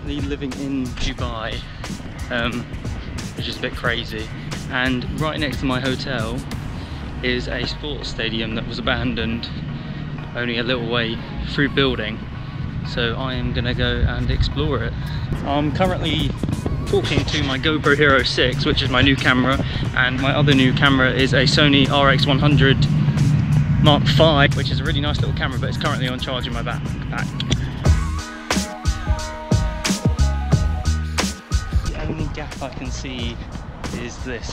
currently living in Dubai, which is a bit crazy, and right next to my hotel is a sports stadium that was abandoned only a little way through building, so I am gonna go and explore it. I'm currently talking to my GoPro Hero 6, which is my new camera, and my other new camera is a Sony RX100 Mark V, which is a really nice little camera, but it's currently on charge in my backpack. The only gap I can see is this.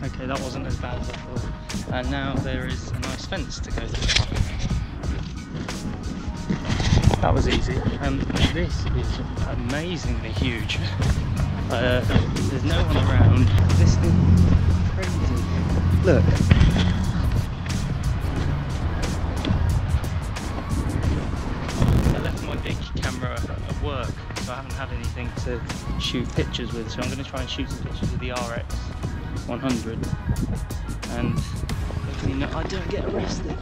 Okay, that wasn't as bad as I thought. And now there is a nice fence to go through. That was easy. This is amazingly huge. There's no one around. This thing is crazy. Look. I left my big camera at work, so I haven't had anything to shoot pictures with. So I'm going to try and shoot some pictures with the RX100, and hopefully I don't get arrested.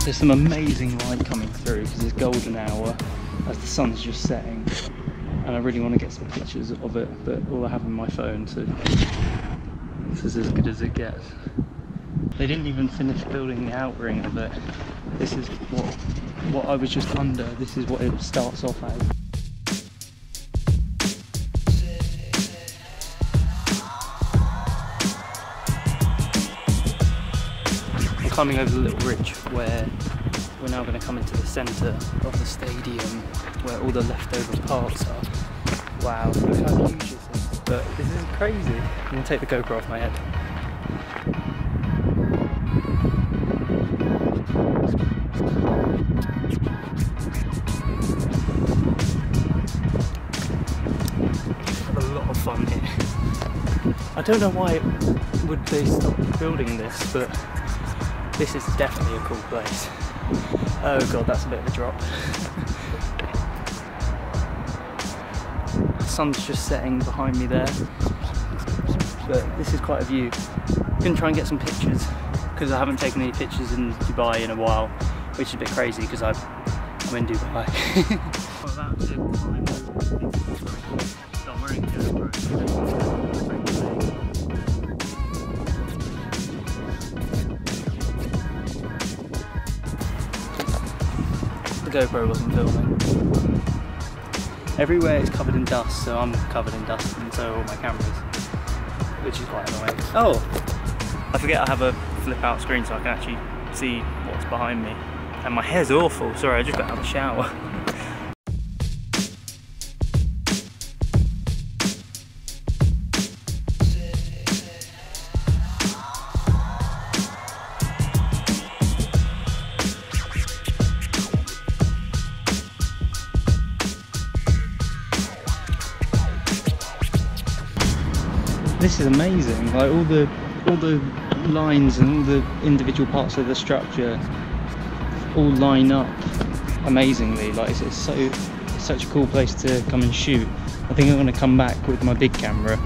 There's some amazing light coming through because it's golden hour as the sun's just setting, and I really want to get some pictures of it, but all I have on my phone, so this is as good as it gets. They didn't even finish building the outring of it. This is what I was just under. This is what it starts off as. Climbing over the little ridge where we're now going to come into the centre of the stadium where all the leftover parts are. Wow, look how huge this is. But this is crazy. I'm going to take the GoPro off my head. A lot of fun here. I don't know why would they stop building this, but this is definitely a cool place. Oh god, that's a bit of a drop. The sun's just setting behind me there, but this is quite a view. I'm going to try and get some pictures, because I haven't taken any pictures in Dubai in a while, which is a bit crazy because I'm in Dubai. I'm about to climb over, so I'm wearing a GoPro. The GoPro wasn't filming. Everywhere is covered in dust, so I'm covered in dust, and so are all my cameras, which is quite annoying. Oh! I forget I have a flip out screen so I can actually see what's behind me. And my hair's awful, sorry, I just got out of the shower. This is amazing, like all the lines and all the individual parts of the structure all line up amazingly. Like it's such a cool place to come and shoot. I think I'm going to come back with my big camera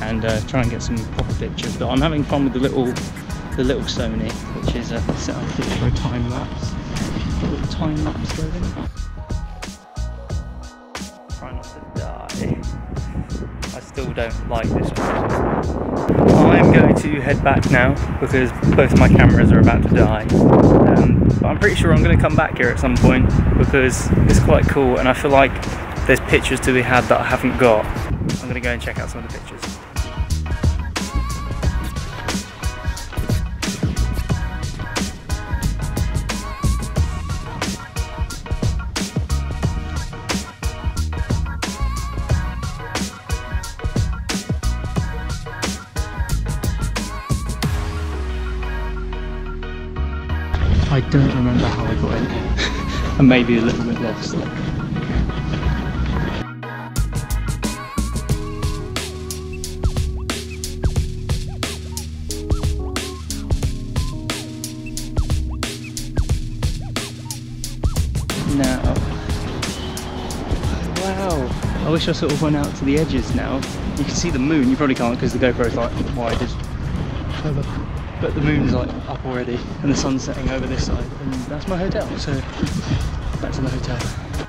and try and get some proper pictures, but I'm having fun with the little Sony, which is set up here for a time lapse. A little time lapse going. Try not to die. I still don't like this one. I'm going to head back now because both of my cameras are about to die. But I'm pretty sure I'm going to come back here at some point because it's quite cool and I feel like there's pictures to be had that I haven't got. I'm going to go and check out some of the pictures. I don't remember how I got in here. And maybe a little bit lost. Wow! I wish I sort of went out to the edges now. You can see the moon. You probably can't because the GoPro's like wide. But the moon's like up already and the sun's setting over this side, and that's my hotel. So back to the hotel.